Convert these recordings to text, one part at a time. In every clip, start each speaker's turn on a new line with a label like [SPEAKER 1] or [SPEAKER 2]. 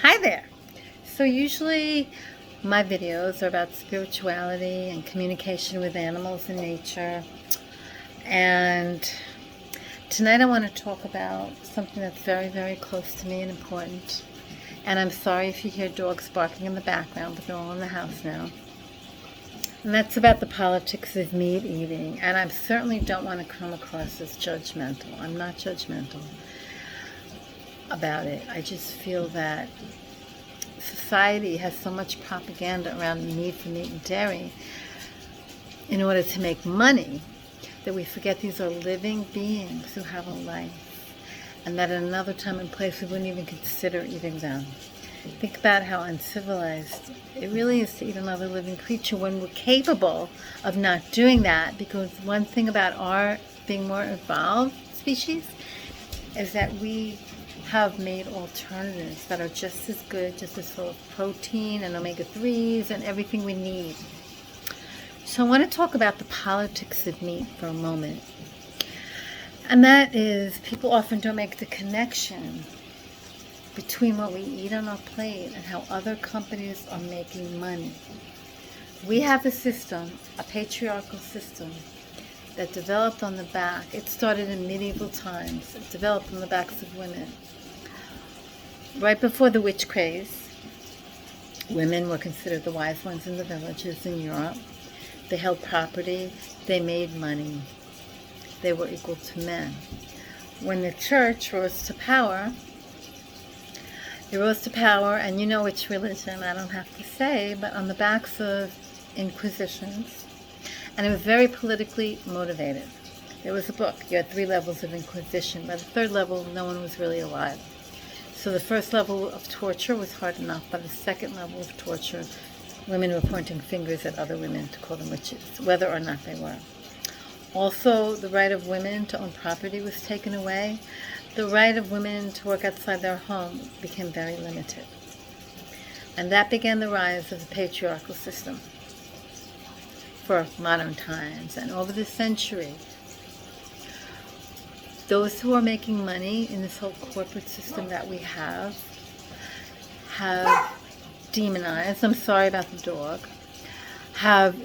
[SPEAKER 1] Hi there! So usually my videos are about spirituality and communication with animals and nature, and tonight I want to talk about something that's very, very close to me and important. And I'm sorry if you hear dogs barking in the background, but they're all in the house now. And that's about the politics of meat eating. And I certainly don't want to come across as judgmental. I'm not judgmental about it. I just feel that society has so much propaganda around the need for meat and dairy in order to make money that we forget these are living beings who have a life, and that at another time and place we wouldn't even consider eating them. Think about how uncivilized it really is to eat another living creature when we're capable of not doing that, because one thing about our being more evolved species is that we have made alternatives that are just as good, just as full of protein and omega-3s and everything we need. So I want to talk about the politics of meat for a moment. And that is, people often don't make the connection between what we eat on our plate and how other companies are making money. We have a system, a patriarchal system, that developed on the back. It started in medieval times. It developed on the backs of women. Right before the witch craze, women were considered the wise ones in the villages in Europe. They held property. They made money. They were equal to men. When the church rose to power, it rose to power, and you know which religion, I don't have to say, but on the backs of inquisitions. And it was very politically motivated. There was a book. You had 3 levels of inquisition. By the 3rd level, no one was really alive. So the first level of torture was hard enough. By the 2nd level of torture, women were pointing fingers at other women to call them witches, whether or not they were. Also, the right of women to own property was taken away. The right of women to work outside their home became very limited. And that began the rise of the patriarchal system for modern times. And over the century, those who are making money in this whole corporate system that we have demonized, I'm sorry about the dog, have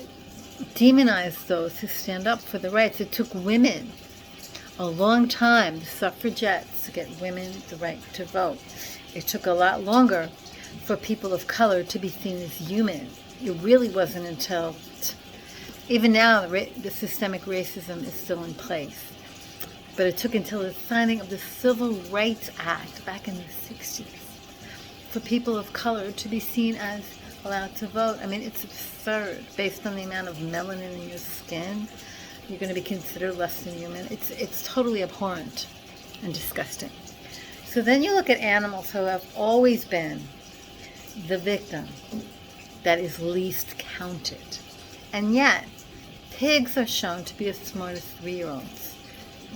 [SPEAKER 1] demonized those who stand up for the rights. It took women a long time, the suffragettes, to get women the right to vote. It took a lot longer for people of color to be seen as human. It really wasn't until, even now, the systemic racism is still in place. But it took until the signing of the Civil Rights Act back in the 60s for people of color to be seen as allowed to vote. I mean, it's absurd. Based on the amount of melanin in your skin, you're going to be considered less than human. It's totally abhorrent and disgusting. So then you look at animals who have always been the victim that is least counted. And yet, pigs are shown to be as smart as 3-year-olds.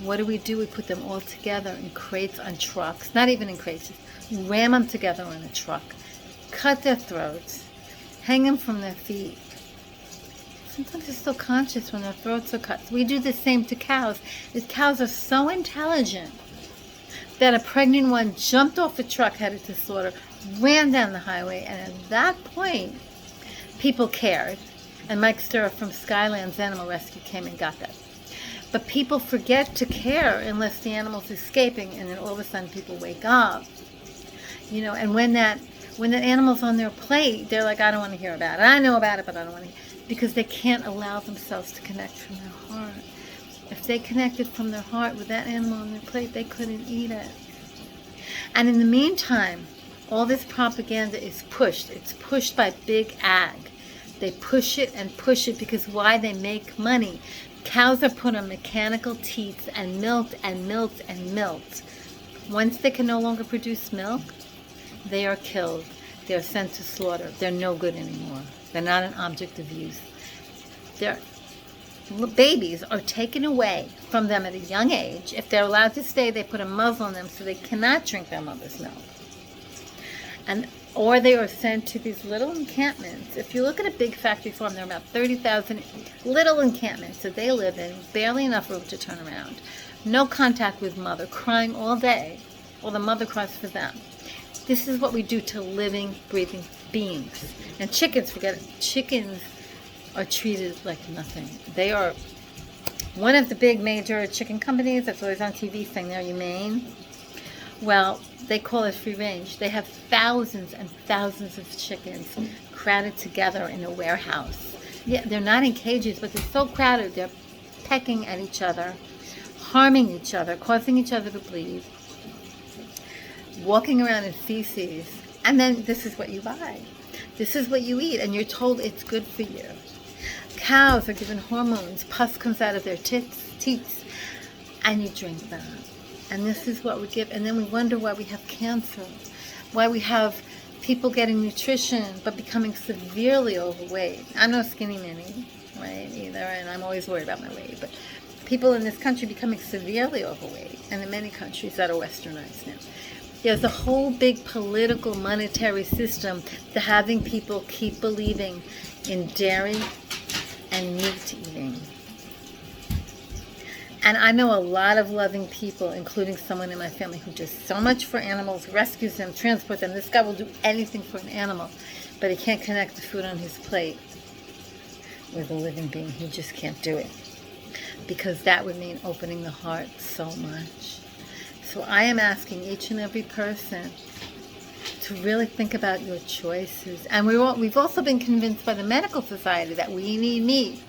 [SPEAKER 1] What do? We put them all together in crates on trucks, not even in crates, ram them together on a truck, cut their throats, hang them from their feet. Sometimes they're still conscious when their throats are cut. We do the same to cows. The cows are so intelligent that a pregnant one jumped off a truck headed to slaughter, ran down the highway, and at that point, people cared. And Mike Sturra from Skylands Animal Rescue came and got that. But people forget to care unless the animal's escaping, and then all of a sudden people wake up. And when that animal's on their plate, they're like, I don't want to hear about it. I know about it, but I don't want to hear. Because they can't allow themselves to connect from their heart. If they connected from their heart with that animal on their plate, they couldn't eat it. And in the meantime, all this propaganda is pushed. It's pushed by big ag. They push it and push it because why? They make money. Cows are put on mechanical teats and milked and milked and milked. Once they can no longer produce milk, they are killed. They're sent to slaughter. They're no good anymore. They're not an object of use. Their babies are taken away from them at a young age. If they're allowed to stay, they put a muzzle on them so they cannot drink their mother's milk. Or they are sent to these little encampments. If you look at a big factory farm, there are about 30,000 little encampments that they live in, barely enough room to turn around. No contact with mother, crying all day, or the mother cries for them. This is what we do to living, breathing beings. And chickens, forget it. Chickens are treated like nothing. They are one of the big major chicken companies that's always on TV saying they're humane. Well, they call it free range. They have thousands and thousands of chickens crowded together in a warehouse. Yeah, they're not in cages, but they're so crowded, they're pecking at each other, harming each other, causing each other to bleed, walking around in feces, and then this is what you buy. This is what you eat, and you're told it's good for you. Cows are given hormones, pus comes out of their teats, and you drink that. And this is what we give, and then we wonder why we have cancer, why we have people getting nutrition but becoming severely overweight. I'm no skinny mini, right, either, and I'm always worried about my weight, but people in this country becoming severely overweight, and in many countries that are westernized now. There's a whole big political monetary system to having people keep believing in dairy and meat eating. And I know a lot of loving people, including someone in my family who does so much for animals, rescues them, transports them. This guy will do anything for an animal, but he can't connect the food on his plate with a living being. He just can't do it, because that would mean opening the heart so much. So I am asking each and every person to really think about your choices. And we've also been convinced by the medical society that we need meat.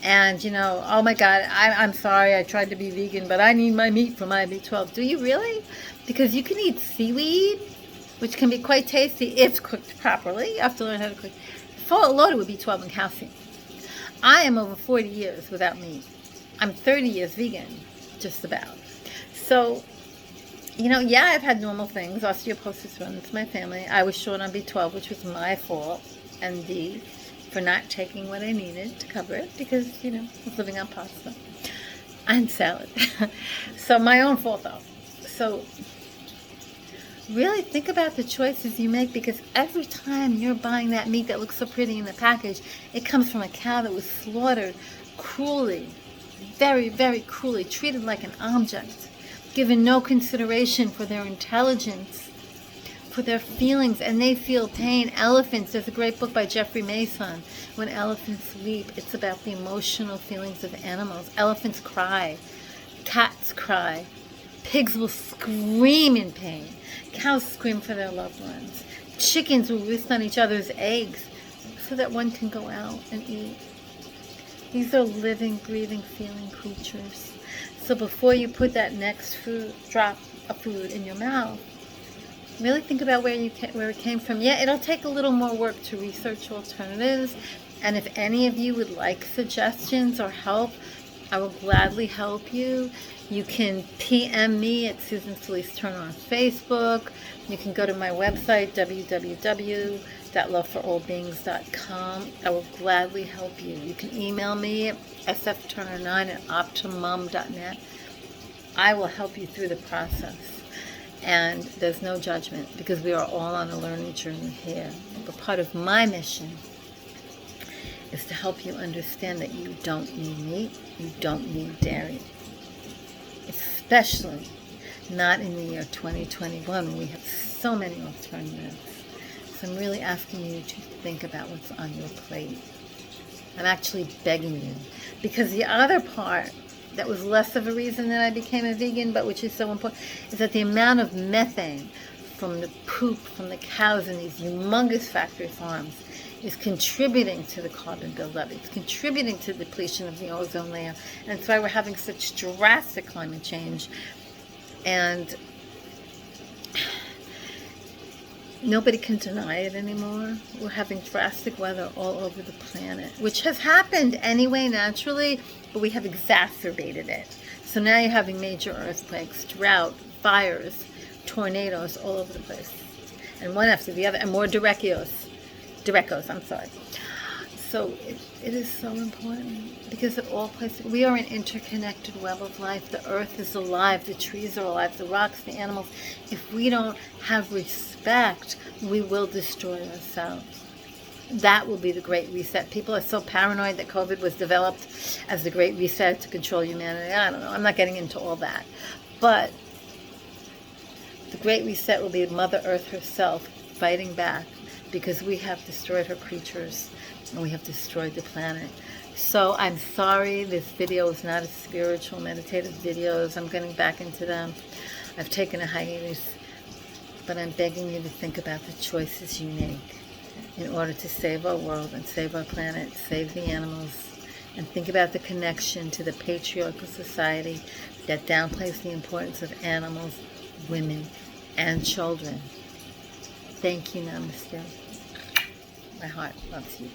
[SPEAKER 1] And, you know, oh my God, I'm sorry, I tried to be vegan, but I need my meat for my B12. Do you really? Because you can eat seaweed, which can be quite tasty if cooked properly. You have to learn how to cook. Full loaded with B12 and calcium. I am over 40 years without meat. I'm 30 years vegan, just about. So, you know, yeah, I've had normal things. Osteoporosis runs my family. I was short on B12, which was my fault, and D, for not taking what I needed to cover it, because, you know, I was living on pasta and salad. So my own fault, though. So really think about the choices you make, because every time you're buying that meat that looks so pretty in the package, it comes from a cow that was slaughtered cruelly, very, very cruelly, treated like an object, given no consideration for their intelligence, for their feelings, and they feel pain. Elephants, there's a great book by Jeffrey Mason, When Elephants Weep. It's about the emotional feelings of animals. Elephants cry, cats cry, pigs will scream in pain, cows scream for their loved ones, chickens will roost on each other's eggs so that one can go out and eat. These are living, breathing, feeling creatures. So before you put that next drop of food in your mouth, really think about where it came from. Yeah, it'll take a little more work to research alternatives. And if any of you would like suggestions or help, I will gladly help you. You can PM me at Susan Solis Turner on Facebook. You can go to my website, www.loveforallbeings.com. I will gladly help you. You can email me at sfturner9@optimum.net. I will help you through the process. And there's no judgment, because we are all on a learning journey here. But part of my mission is to help you understand that you don't need meat, you don't need dairy. Especially not in the year 2021, when we have so many alternatives. So I'm really asking you to think about what's on your plate. I'm actually begging you, because the other part that was less of a reason that I became a vegan, but which is so important, is that the amount of methane from the poop from the cows in these humongous factory farms is contributing to the carbon buildup. It's contributing to the depletion of the ozone layer. And that's why we're having such drastic climate change. And nobody can deny it anymore. We're having drastic weather all over the planet, which has happened anyway naturally, but we have exacerbated it. So now you're having major earthquakes, drought, fires, tornadoes all over the place, and one after the other, and more direcos, I'm sorry. So it is so important, because at all places, we are an interconnected web of life. The earth is alive, the trees are alive, the rocks, the animals. If we don't have respect, we will destroy ourselves. That will be the Great Reset. People are so paranoid that COVID was developed as the Great Reset to control humanity. I don't know. I'm not getting into all that. But The Great Reset will be Mother Earth herself fighting back, because we have destroyed her creatures and we have destroyed the planet. So I'm sorry this video is not a spiritual meditative videos. I'm getting back into them. I've taken a hiatus, but I'm begging you to think about the choices you make in order to save our world and save our planet, save the animals, and think about the connection to the patriarchal society that downplays the importance of animals, women, and children. Thank you, Namaste. My heart loves you.